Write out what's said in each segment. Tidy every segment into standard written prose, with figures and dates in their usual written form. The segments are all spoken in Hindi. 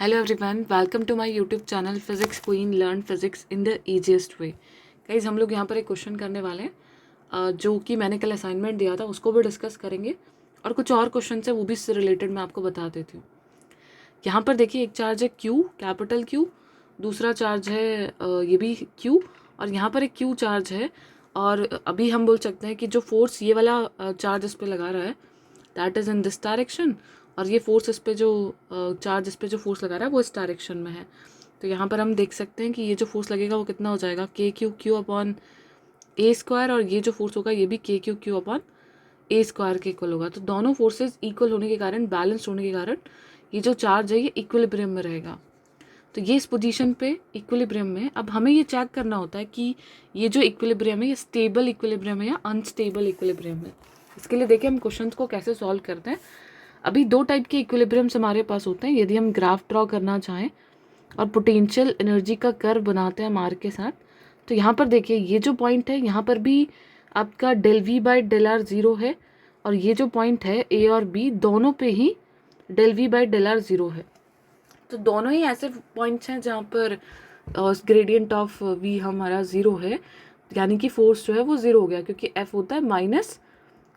Hello everyone, welcome to my YouTube channel physics queen learn physics in the easiest way. Guys, हम लोग यहाँ पर एक क्वेश्चन करने वाले हैं जो कि मैंने कल असाइनमेंट दिया था, उसको भी डिस्कस करेंगे और कुछ और क्वेश्चन है वो भी इससे रिलेटेड मैं आपको बता देती हूँ। यहाँ पर देखिए, एक चार्ज है Q, कैपिटल Q, दूसरा चार्ज है ये भी Q, और यहाँ पर एक Q चार्ज है। और अभी हम बोल सकते हैं कि जो फोर्स ये वाला चार्ज इस पर लगा रहा है that is in this direction, और ये फोर्स इस पे जो चार्ज इस पे जो फोर्स लगा रहा है वो इस डायरेक्शन में है। तो यहाँ पर हम देख सकते हैं कि ये जो फोर्स लगेगा वो कितना हो जाएगा, KQ अपॉन ए स्क्वायर, और ये जो फोर्स होगा ये भी KQ अपॉन ए स्क्वायर के इक्वल होगा। तो दोनों फोर्सेज इक्वल होने के कारण, बैलेंस होने के कारण, ये जो चार्ज है ये इक्विलिब्रियम में रहेगा। तो ये इस पोजीशन पे इक्विलिब्रियम में। अब हमें ये चेक करना होता है कि ये जो इक्विलिब्रियम है ये स्टेबल इक्विलिब्रियम है या अनस्टेबल इक्विलिब्रियम है। इसके लिए देखिए हम क्वेश्चंस को कैसे सॉल्व करते हैं। अभी दो टाइप के इक्विलिब्रियम्स हमारे पास होते हैं। यदि हम ग्राफ ड्रॉ करना चाहें और पोटेंशियल एनर्जी का कर्व बनाते हैं मार्क के साथ, तो यहाँ पर देखिए ये जो पॉइंट है यहाँ पर भी आपका del V by del R zero है, और ये जो पॉइंट है ए और बी दोनों पे ही del V by del R zero है। तो दोनों ही ऐसे पॉइंट्स हैं जहाँ पर ग्रेडियंट ऑफ वी हमारा ज़ीरो है, यानी कि फोर्स जो है वो ज़ीरो हो गया, क्योंकि एफ होता है माइनस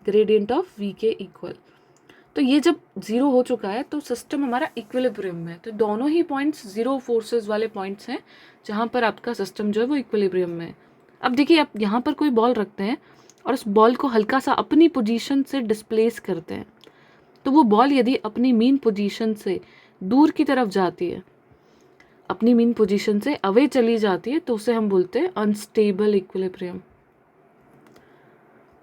ग्रेडियंट ऑफ वी के इक्वल। तो ये जब ज़ीरो हो चुका है तो सिस्टम हमारा इक्विलिब्रियम में है। तो दोनों ही पॉइंट्स ज़ीरो फोर्सेस वाले पॉइंट्स हैं जहाँ पर आपका सिस्टम जो है वो इक्विलिब्रियम में है। अब देखिए, आप यहाँ पर कोई बॉल रखते हैं और उस बॉल को हल्का सा अपनी पोजीशन से डिस्प्लेस करते हैं, तो वो बॉल यदि अपनी मीन पोजीशन से दूर की तरफ जाती है, अपनी मीन पोजीशन से अवे चली जाती है, तो उसे हम बोलते हैं अनस्टेबल इक्विलिब्रियम।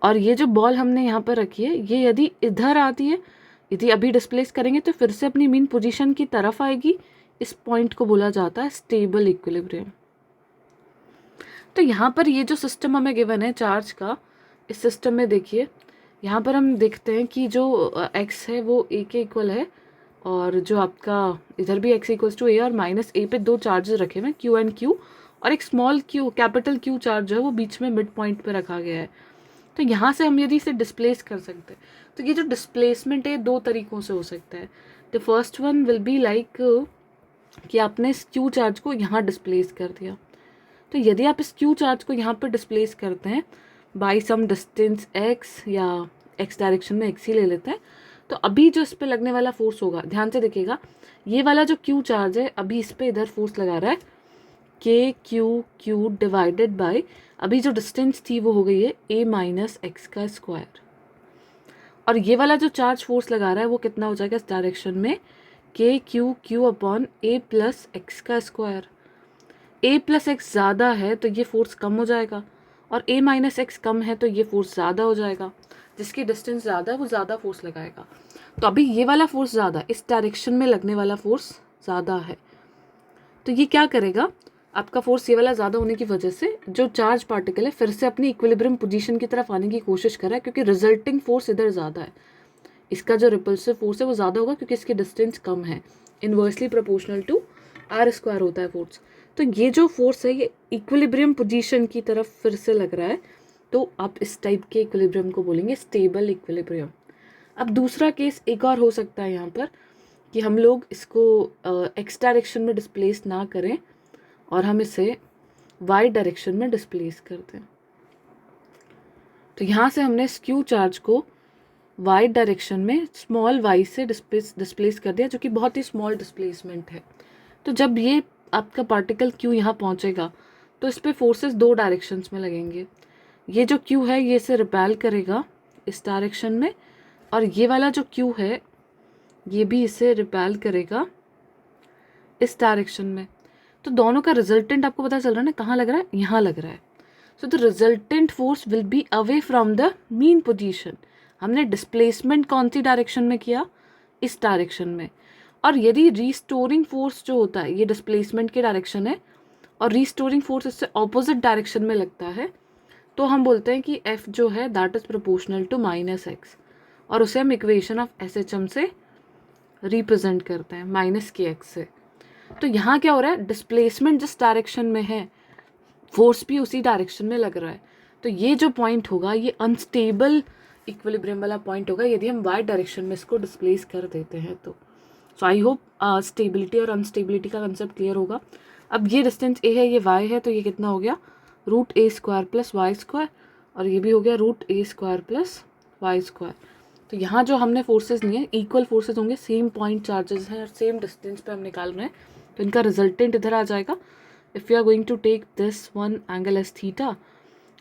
और ये जो बॉल हमने यहाँ पर रखी है ये यदि इधर आती है, यदि अभी डिस्प्लेस करेंगे तो फिर से अपनी मीन पोजीशन की तरफ आएगी, इस पॉइंट को बोला जाता है स्टेबल इक्विलिब्रियम। तो यहाँ पर ये जो सिस्टम हमें गिवन है चार्ज का, इस सिस्टम में देखिए यहाँ पर हम देखते हैं कि जो x है वो a के इक्वल है, और जो आपका इधर भी x इक्वल्स टू a और माइनस a पे दो चार्जेस रखे हुए हैं Q एंड Q, और एक small q capital Q charge जो है वो बीच में मिड पॉइंट पे रखा गया है। तो यहाँ से हम यदि इसे डिस्प्लेस कर सकते हैं, तो ये जो डिस्प्लेसमेंट है दो तरीक़ों से हो सकता है। The first one will be like कि आपने इस Q चार्ज को यहाँ डिस्प्लेस कर दिया। तो यदि आप इस Q चार्ज को यहाँ पर डिस्प्लेस करते हैं बाय सम डिस्टेंस x, या x डायरेक्शन में x ही ले लेते हैं, तो अभी जो इस पर लगने वाला फोर्स होगा, ध्यान से देखिएगा, ये वाला जो Q चार्ज है अभी इस पर इधर फोर्स लगा रहा है KQ डिवाइडेड बाय, अभी जो डिस्टेंस थी वो हो गई है a माइनस एक्स का स्क्वायर, और ये वाला जो चार्ज फोर्स लगा रहा है वो कितना हो जाएगा इस डायरेक्शन में, KQ upon a plus x का स्क्वायर। a प्लस एक्स ज़्यादा है तो ये फोर्स कम हो जाएगा, और a माइनस एक्स कम है तो ये फोर्स ज़्यादा हो जाएगा। जिसकी डिस्टेंस ज़्यादा है वो ज़्यादा फोर्स लगाएगा। तो अभी ये वाला फोर्स ज़्यादा, इस डायरेक्शन में लगने वाला फोर्स ज़्यादा है, तो ये क्या करेगा, आपका फोर्स ये वाला ज़्यादा होने की वजह से जो चार्ज पार्टिकल है फिर से अपनी इक्विलिब्रियम पोजीशन की तरफ आने की कोशिश कर रहा है, क्योंकि रिजल्टिंग फोर्स इधर ज़्यादा है। इसका जो रिपल्सिव फोर्स है वो ज़्यादा होगा क्योंकि इसकी डिस्टेंस कम है, inversely proportional to R square होता है फोर्स। तो ये जो फोर्स है ये इक्विलिब्रियम पोजीशन की तरफ फिर से लग रहा है, तो आप इस टाइप के इक्विलिब्रियम को बोलेंगे स्टेबल इक्विलिब्रियम। अब दूसरा केस एक और हो सकता है यहाँ पर कि हम लोग इसको एक्स डायरेक्शन में डिस्प्लेस ना करें और हम इसे वाई डायरेक्शन में डिस्प्लेस करते हैं। तो यहाँ से हमने इस Q चार्ज को वाई डायरेक्शन में स्मॉल y से डिस्प्लेस कर दिया, जो कि बहुत ही स्मॉल डिस्प्लेसमेंट है। तो जब ये आपका पार्टिकल Q यहाँ पहुँचेगा तो इस पर फोर्सेस दो डायरेक्शंस में लगेंगे। ये जो Q है ये इसे रिपेल करेगा इस डायरेक्शन में, और ये वाला जो Q है ये भी इसे रिपेल करेगा इस डायरेक्शन में। तो दोनों का रिजल्टेंट आपको पता चल रहा है ना, कहाँ लग रहा है, यहाँ लग रहा है। So the resultant force will be away from the mean position. हमने डिस्प्लेसमेंट कौन सी डायरेक्शन में किया, इस डायरेक्शन में। और यदि रीस्टोरिंग फोर्स जो होता है ये डिस्प्लेसमेंट की डायरेक्शन है और रीस्टोरिंग फोर्स इससे ऑपोजिट डायरेक्शन में लगता है, तो हम बोलते हैं कि F जो है that is proportional to minus X, और उसे हम इक्वेशन ऑफ SHM से रिप्रेजेंट करते हैं माइनस के एक्स से। तो यहाँ क्या हो रहा है, डिस्प्लेसमेंट जिस डायरेक्शन में है फोर्स भी उसी डायरेक्शन में लग रहा है। तो ये जो पॉइंट होगा ये अनस्टेबल इक्विलिब्रियम वाला पॉइंट होगा यदि हम वाई डायरेक्शन में इसको डिस्प्लेस कर देते हैं। तो सो आई होप स्टेबिलिटी और अनस्टेबिलिटी का कंसेप्ट क्लियर होगा। अब ये डिस्टेंस ए है, ये वाई है, तो ये कितना हो गया root A square plus Y square, और ये भी हो गया root A square plus Y square. तो यहाँ जो हमने फोर्सेज लिए इक्वल फोर्सेज होंगे, सेम पॉइंट चार्जेस हैं और सेम डिस्टेंस पे हम निकाल रहे हैं, तो इनका रिजल्टेंट इधर आ जाएगा। If you are going to take this one angle as theta,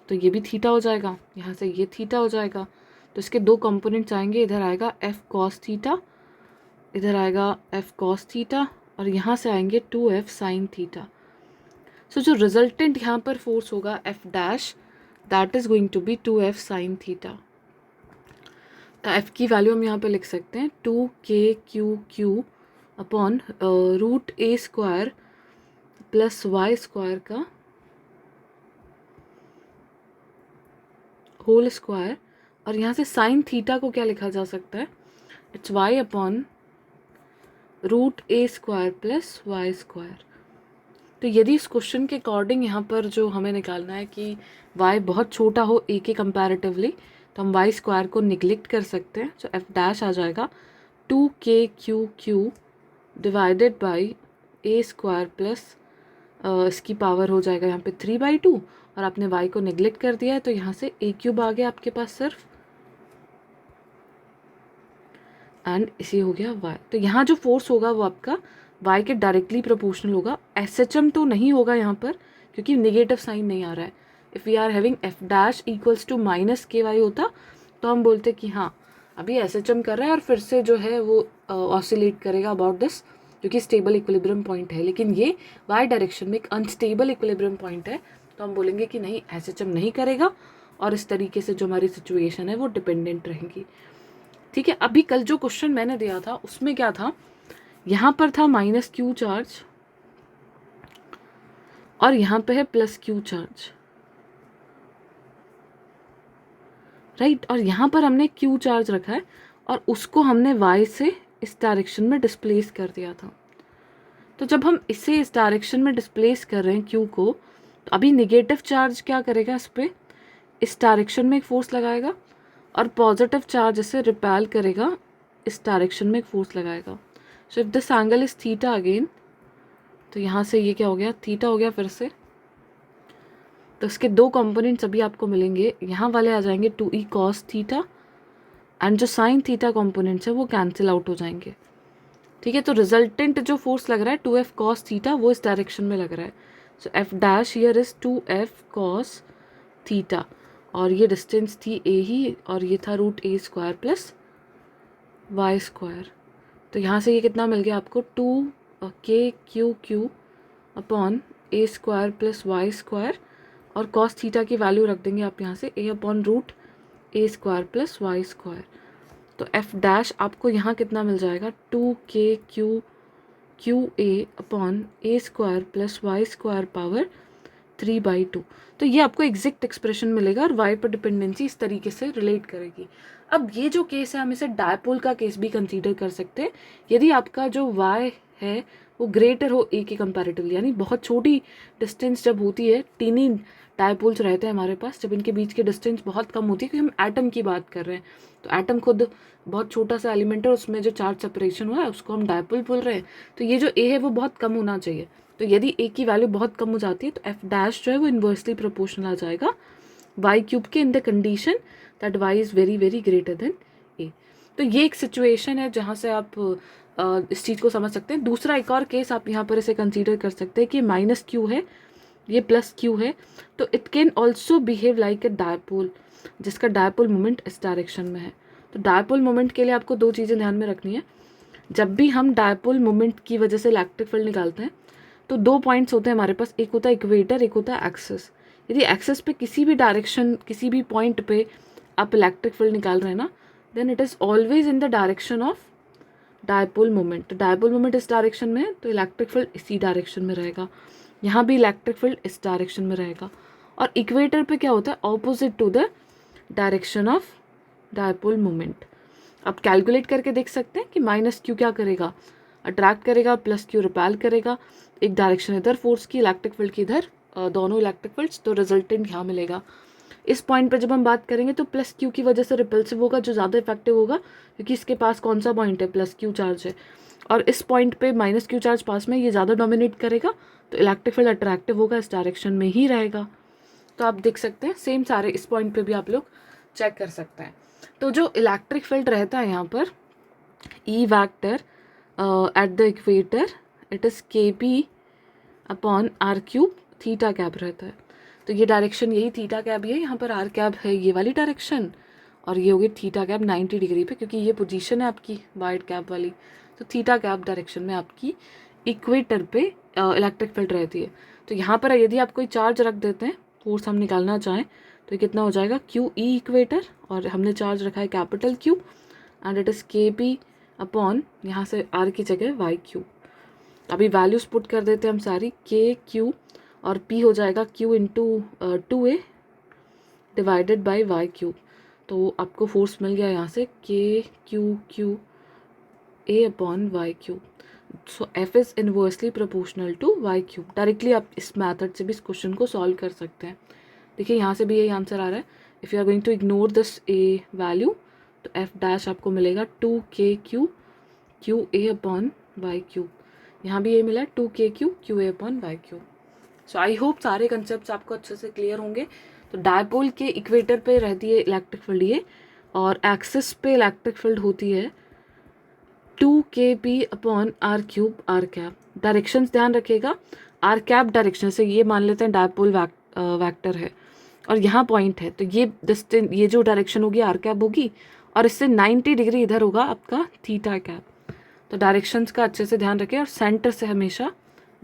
तो ये भी थीटा हो जाएगा, यहाँ से ये थीटा हो जाएगा, तो इसके दो कंपोनेंट्स आएंगे, इधर आएगा एफ कॉस थीटा, इधर आएगा एफ कॉस थीटा, और यहाँ से आएंगे 2f साइन थीटा। सो जो रिजल्टेंट यहाँ पर फोर्स होगा F dash, that is going to be 2f sine theta. F की वैल्यू हम यहाँ पे लिख सकते हैं 2k/q upon root A square plus Y square का होल स्क्वायर, और यहाँ से साइन थीटा को क्या लिखा जा सकता है, it's y upon root A square plus Y square. तो यदि इस क्वेश्चन के अकॉर्डिंग यहाँ पर जो हमें निकालना है कि y बहुत छोटा हो a के कंपैरेटिवली, तो हम वाई स्क्वायर को निगलेक्ट कर सकते हैं। तो एफ डैश आ जाएगा 2k/q divided by A square plus इसकी पावर हो जाएगा यहाँ पे 3/2, और आपने y को निगलेक्ट कर दिया है, तो यहाँ से a³ आ गया आपके पास सिर्फ, एंड इसी हो गया y। तो यहाँ जो फोर्स होगा वो आपका y के डायरेक्टली प्रोपोर्शनल होगा। SHM तो नहीं होगा यहाँ पर क्योंकि नेगेटिव साइन नहीं आ रहा है। If we are having F dash equals to -ky होता तो हम बोलते कि हाँ अभी SHM कर रहा है और फिर से जो है वो ऑसिलेट करेगा अबाउट दिस, क्योंकि स्टेबल इक्विलिब्रियम पॉइंट है। लेकिन ये y डायरेक्शन में एक अनस्टेबल इक्विलिब्रियम पॉइंट है, तो हम बोलेंगे कि नहीं SHM नहीं करेगा, और इस तरीके से जो हमारी सिचुएशन है वो डिपेंडेंट रहेगी। ठीक है, अभी कल जो क्वेश्चन मैंने दिया था उसमें क्या था, यहाँ पर था -q चार्ज और यहाँ पे है +q चार्ज, राइट। और यहाँ पर हमने q चार्ज रखा है और उसको हमने y से इस डायरेक्शन में डिस्प्लेस कर दिया था। तो जब हम इसे इस डायरेक्शन में डिस्प्लेस कर रहे हैं q को, तो अभी नेगेटिव चार्ज क्या करेगा, इस पर इस डायरेक्शन में एक फोर्स लगाएगा, और पॉजिटिव चार्ज इसे रिपेल करेगा, इस डायरेक्शन में एक फोर्स लगाएगा। So if this angle is theta again, तो यहाँ से ये क्या हो गया, थीटा हो गया फिर से। तो इसके दो कंपोनेंट्स अभी आपको मिलेंगे, यहाँ वाले आ जाएंगे 2e cos थीटा, एंड जो साइन थीटा कंपोनेंट्स है वो कैंसिल आउट हो जाएंगे। ठीक है, तो रिजल्टेंट जो फोर्स लग रहा है 2f cos थीटा वो इस डायरेक्शन में लग रहा है। So F dash here is 2f cos theta, और ये डिस्टेंस थी a ही, और ये था root A square plus Y square. तो यहाँ से ये कितना मिल गया आपको 2k/q upon A square plus Y square, और कॉस थीटा की वैल्यू रख देंगे आप यहाँ से a upon root A square plus Y square. तो एफ डैश आपको यहाँ कितना मिल जाएगा 2k/qa upon A square plus Y square power 3/2। तो ये आपको एग्जैक्ट एक्सप्रेशन मिलेगा और y पर डिपेंडेंसी इस तरीके से रिलेट करेगी। अब ये जो केस है हम इसे डायपोल का केस भी कंसीडर कर सकते हैं, यदि आपका जो y है वो ग्रेटर हो a के कंपैरेटिवली, यानी बहुत छोटी डिस्टेंस जब होती है, टीनी डायपोल्स रहते हैं हमारे पास, जब इनके बीच की डिस्टेंस बहुत कम होती है, क्योंकि हम एटम की बात कर रहे हैं, तो एटम खुद बहुत छोटा सा एलिमेंट है, उसमें जो चार्ज सेपरेशन हुआ है उसको हम डायपोल बोल रहे हैं। तो ये जो a है वो बहुत कम होना चाहिए, तो यदि a की वैल्यू बहुत कम हो जाती है तो एफ डैश जो है वो इन्वर्सली प्रोपोर्शनल आ जाएगा y³ के, in the condition that y is very very greater than a। तो ये एक सिचुएशन है जहाँ से आप इस चीज़ को समझ सकते हैं। दूसरा एक और केस आप यहाँ पर इसे कंसीडर कर सकते हैं कि -q है, ये +q है, तो it can also behave like a dipole, जिसका डायपोल मोमेंट इस डायरेक्शन में है। तो डायपोल मोमेंट के लिए आपको दो चीज़ें ध्यान में रखनी है। जब भी हम डायपोल मोमेंट की वजह से इलेक्ट्रिक फील्ड निकालते हैं तो दो पॉइंट्स होते हैं हमारे पास, एक होता है इक्वेटर, एक होता है एक्सिस। यदि एक्सिस पे किसी भी डायरेक्शन, किसी भी पॉइंट पे आप इलेक्ट्रिक फील्ड निकाल रहे हैं ना, then it is always in the direction of dipole moment. तो डायपोल मोमेंट इस डायरेक्शन में है तो इलेक्ट्रिक फील्ड इसी डायरेक्शन में रहेगा, यहाँ भी इलेक्ट्रिक फील्ड इस डायरेक्शन में रहेगा। और इक्वेटर पे क्या होता है, opposite to the direction of dipole moment. आप कैलकुलेट करके देख सकते हैं कि -q क्या करेगा, अट्रैक्ट करेगा, +q रिपेल करेगा, एक डायरेक्शन इधर फोर्स की, इलेक्ट्रिक फील्ड की इधर, दोनों इलेक्ट्रिक फील्ड्स, तो रिजल्टेंट यहाँ मिलेगा। इस पॉइंट पे जब हम बात करेंगे तो +q की वजह से रिपल्सिव होगा, जो ज़्यादा इफेक्टिव होगा, क्योंकि इसके पास कौन सा पॉइंट है, +q चार्ज है। और इस पॉइंट पे माइनस क्यू चार्ज पास में ये ज़्यादा डोमिनेट करेगा, तो इलेक्ट्रिक फील्ड अट्रैक्टिव होगा, इस डायरेक्शन में ही रहेगा। तो आप देख सकते हैं सेम सारे इस पॉइंट पे भी आप लोग चेक कर सकते हैं। तो जो इलेक्ट्रिक फील्ड रहता है यहाँ पर E vector at the equator, it is K P upon R cube theta cap रहता है। तो ये डायरेक्शन यही थीटा कैप है, यहाँ पर आर कैप है ये वाली डायरेक्शन, और ये होगी थीटा कैप 90 डिग्री पे, क्योंकि ये पोजीशन है आपकी वाइड कैप वाली। तो थीटा कैप डायरेक्शन में आपकी इक्वेटर पे इलेक्ट्रिक फील्ड रहती है। तो यहाँ पर यदि आप कोई चार्ज रख देते हैं, फोर्स हम निकालना चाहें, तो ये कितना हो जाएगा क्यू ई इक्वेटर, और हमने चार्ज रखा है capital Q, and it is K P upon यहाँ से आर की जगह वाई क्यू। अभी वैल्यूज पुट कर देते हैं हम सारी, के क्यू और पी हो जाएगा Q into 2a divided by Y Q. तो आपको फोर्स मिल गया यहाँ से K Q Q A upon Y Q. So F is inversely proportional to Y cube. Directly आप इस मैथड से भी इस क्वेश्चन को सॉल्व कर सकते हैं। देखिए यहाँ से भी यही आंसर आ रहा है। If you are going to ignore this A value, तो एफ डैश आपको मिलेगा 2k Q Q A upon Y cube. यहाँ भी ये मिला 2k Q Q A upon Y cube. So I hope सारे कंसेप्ट आपको अच्छे से क्लियर होंगे। तो डायपोल के इक्वेटर पे रहती है इलेक्ट्रिक फील्ड ये, और एक्सिस पे इलेक्ट्रिक फील्ड होती है 2kp upon R cube R cap. Directions ध्यान रखिएगा, आर कैप डायरेक्शन से ये मान लेते हैं डायपोल वैक्टर है, और यहाँ पॉइंट है, तो ये जो डायरेक्शन होगी आर कैप होगी, और इससे 90 डिग्री इधर होगा आपका थीटा कैप। तो डायरेक्शंस का अच्छे से ध्यान रखें, और सेंटर से हमेशा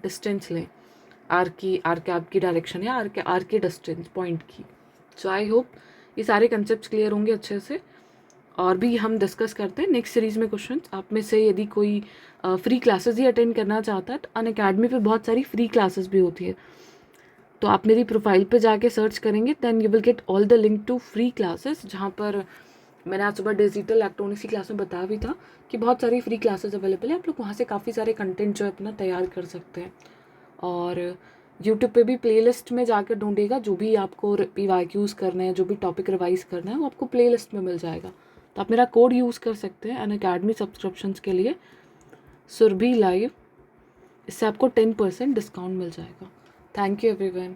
डिस्टेंस लें, आर कैप की डायरेक्शन या आर की डिस्टेंस पॉइंट की। सो आई होप ये सारे कंसेप्ट क्लियर होंगे अच्छे से, और भी हम डिस्कस करते हैं नेक्स्ट सीरीज़ में क्वेश्चन। आप में से यदि कोई फ्री क्लासेस ही अटेंड करना चाहता है, तो अनअकैडमी पे बहुत सारी फ्री क्लासेस भी होती है। तो आप मेरी प्रोफाइल पे जाके सर्च करेंगे, then you will get all the link to free classes, जहाँ पर मैंने आज सुबह डिजिटल इलेक्ट्रॉनिक्स की क्लास में बताया भी था कि बहुत सारी फ्री क्लासेस अवेलेबल है। आप लोग वहाँ से काफ़ी सारे कंटेंट जो है अपना तैयार कर सकते हैं। और यूट्यूब पे भी प्लेलिस्ट में जाकर ढूंढेगा, जो भी आपको PYQs करने हैं, जो भी टॉपिक रिवाइज करना है, वो आपको प्लेलिस्ट में मिल जाएगा। तो आप मेरा कोड यूज़ कर सकते हैं अनअकैडमी सब्सक्रिप्शंस के लिए, सुरभि लाइव, इससे आपको 10% डिस्काउंट मिल जाएगा। Thank you everyone.